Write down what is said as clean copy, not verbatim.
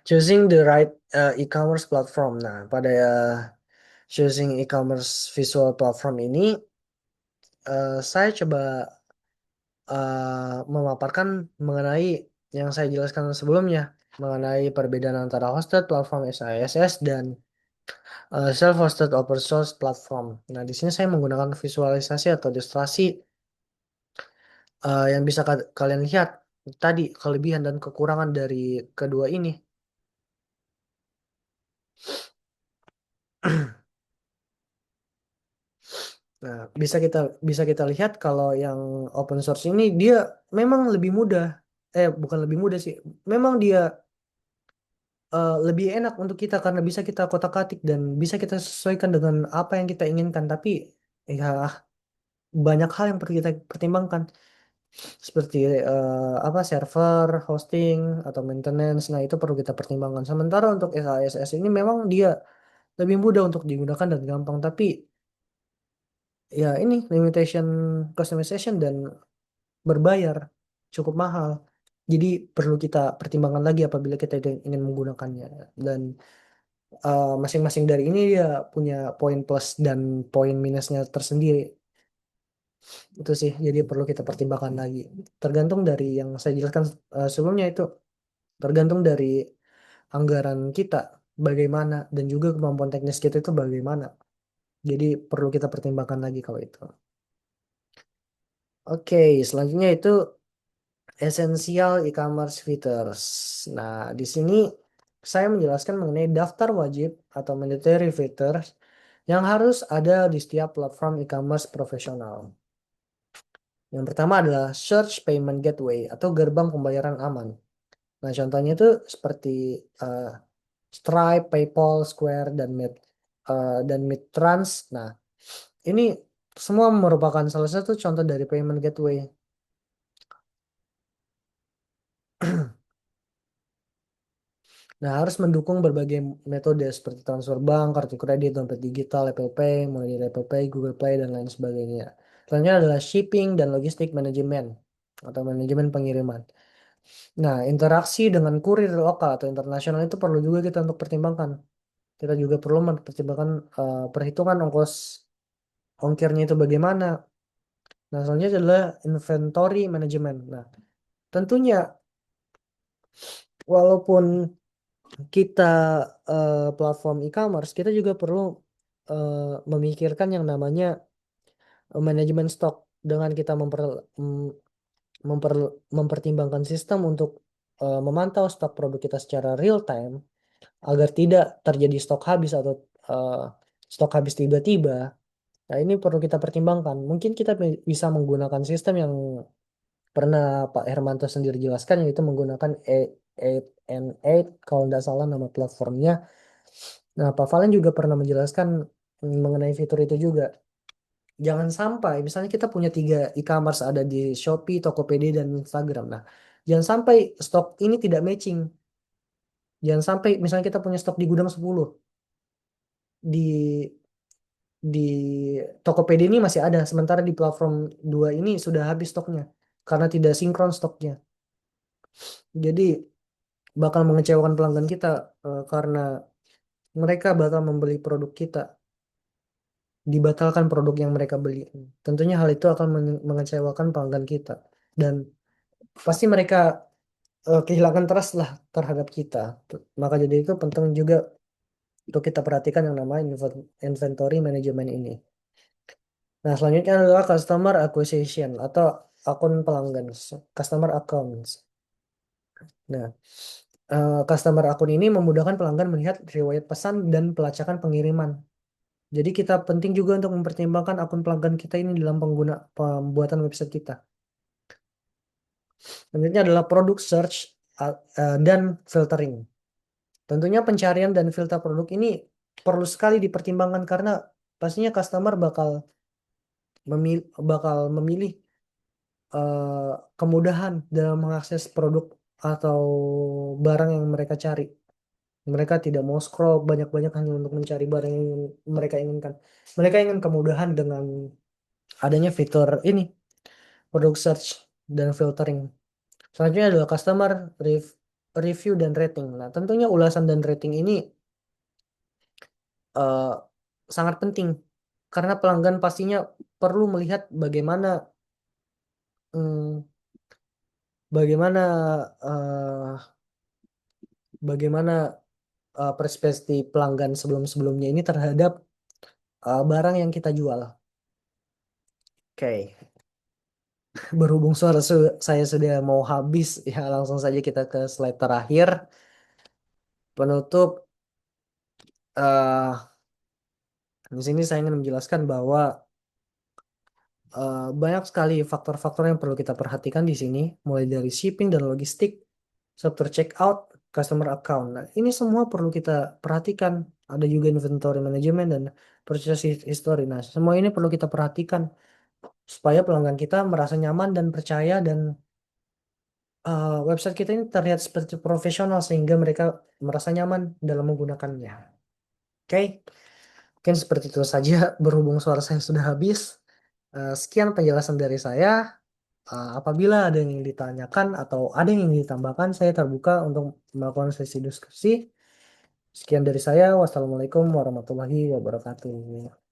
Choosing the right e-commerce platform. Nah, pada choosing e-commerce visual platform ini, saya coba memaparkan mengenai yang saya jelaskan sebelumnya, mengenai perbedaan antara hosted platform SaaS dan self-hosted open source platform. Nah, di sini saya menggunakan visualisasi atau ilustrasi yang bisa kalian lihat tadi kelebihan dan kekurangan dari kedua ini. Nah, bisa kita lihat kalau yang open source ini dia memang lebih mudah. Bukan lebih mudah sih. Memang dia lebih enak untuk kita karena bisa kita kotak-katik dan bisa kita sesuaikan dengan apa yang kita inginkan. Tapi ya banyak hal yang perlu kita pertimbangkan seperti apa server, hosting atau maintenance. Nah, itu perlu kita pertimbangkan. Sementara untuk SaaS ini memang dia lebih mudah untuk digunakan dan gampang. Tapi ya ini limitation customization dan berbayar cukup mahal. Jadi perlu kita pertimbangkan lagi apabila kita ingin menggunakannya. Dan masing-masing dari ini dia punya poin plus dan poin minusnya tersendiri. Itu sih, jadi perlu kita pertimbangkan lagi. Tergantung dari yang saya jelaskan sebelumnya itu, tergantung dari anggaran kita bagaimana dan juga kemampuan teknis kita itu bagaimana. Jadi perlu kita pertimbangkan lagi kalau itu. Oke, selanjutnya itu Essential e-commerce features. Nah, di sini saya menjelaskan mengenai daftar wajib atau mandatory features yang harus ada di setiap platform e-commerce profesional. Yang pertama adalah Search Payment Gateway atau gerbang pembayaran aman. Nah, contohnya itu seperti eh, Stripe, PayPal, Square, dan Midtrans. Nah, ini semua merupakan salah satu contoh dari payment gateway. Nah, harus mendukung berbagai metode seperti transfer bank, kartu kredit, dompet digital, Apple Pay, mulai dari Apple Pay, Google Play, dan lain sebagainya. Selanjutnya adalah shipping dan logistik manajemen atau manajemen pengiriman. Nah, interaksi dengan kurir lokal atau internasional itu perlu juga kita untuk pertimbangkan. Kita juga perlu mempertimbangkan perhitungan ongkirnya itu bagaimana. Nah, selanjutnya adalah inventory management. Nah, tentunya walaupun kita platform e-commerce, kita juga perlu eh, memikirkan yang namanya manajemen stok dengan kita mem- mempertimbangkan sistem untuk memantau stok produk kita secara real time agar tidak terjadi stok habis atau eh, stok habis tiba-tiba. Nah, ini perlu kita pertimbangkan. Mungkin kita bisa menggunakan sistem yang pernah Pak Hermanto sendiri jelaskan, yaitu menggunakan 8 kalau tidak salah nama platformnya. Nah, Pak Valen juga pernah menjelaskan mengenai fitur itu juga. Jangan sampai, misalnya kita punya 3 e-commerce ada di Shopee, Tokopedia, dan Instagram. Nah, jangan sampai stok ini tidak matching. Jangan sampai, misalnya kita punya stok di gudang 10, di di Tokopedia ini masih ada, sementara di platform 2 ini sudah habis stoknya karena tidak sinkron stoknya. Jadi bakal mengecewakan pelanggan kita karena mereka bakal membeli produk kita, dibatalkan produk yang mereka beli. Tentunya hal itu akan mengecewakan pelanggan kita dan pasti mereka kehilangan trust lah terhadap kita. Maka jadi itu penting juga untuk kita perhatikan yang namanya inventory management ini. Nah, selanjutnya adalah customer acquisition atau akun pelanggan, customer accounts. Nah, customer akun ini memudahkan pelanggan melihat riwayat pesan dan pelacakan pengiriman. Jadi kita penting juga untuk mempertimbangkan akun pelanggan kita ini dalam pembuatan website kita. Selanjutnya adalah product search dan filtering. Tentunya pencarian dan filter produk ini perlu sekali dipertimbangkan karena pastinya customer bakal memilih kemudahan dalam mengakses produk atau barang yang mereka cari. Mereka tidak mau scroll banyak-banyak hanya untuk mencari barang yang mereka inginkan. Mereka ingin kemudahan dengan adanya fitur ini, product search. dan filtering. Selanjutnya adalah customer review dan rating. Nah, tentunya ulasan dan rating ini eh, sangat penting karena pelanggan pastinya perlu melihat hmm, bagaimana eh, bagaimana perspektif pelanggan sebelum-sebelumnya ini terhadap barang yang kita jual. Oke, berhubung saya sudah mau habis, ya langsung saja kita ke slide terakhir penutup. eh di sini saya ingin menjelaskan bahwa banyak sekali faktor-faktor yang perlu kita perhatikan di sini, mulai dari shipping dan logistik, software checkout, customer account. Nah, ini semua perlu kita perhatikan. Ada juga inventory management dan purchase history. Nah, semua ini perlu kita perhatikan supaya pelanggan kita merasa nyaman dan percaya dan website kita ini terlihat seperti profesional sehingga mereka merasa nyaman dalam menggunakannya. Oke, mungkin seperti itu saja berhubung suara saya sudah habis. Sekian penjelasan dari saya. Apabila ada yang ingin ditanyakan atau ada yang ingin ditambahkan, saya terbuka untuk melakukan sesi diskusi. Sekian dari saya. Wassalamualaikum warahmatullahi wabarakatuh.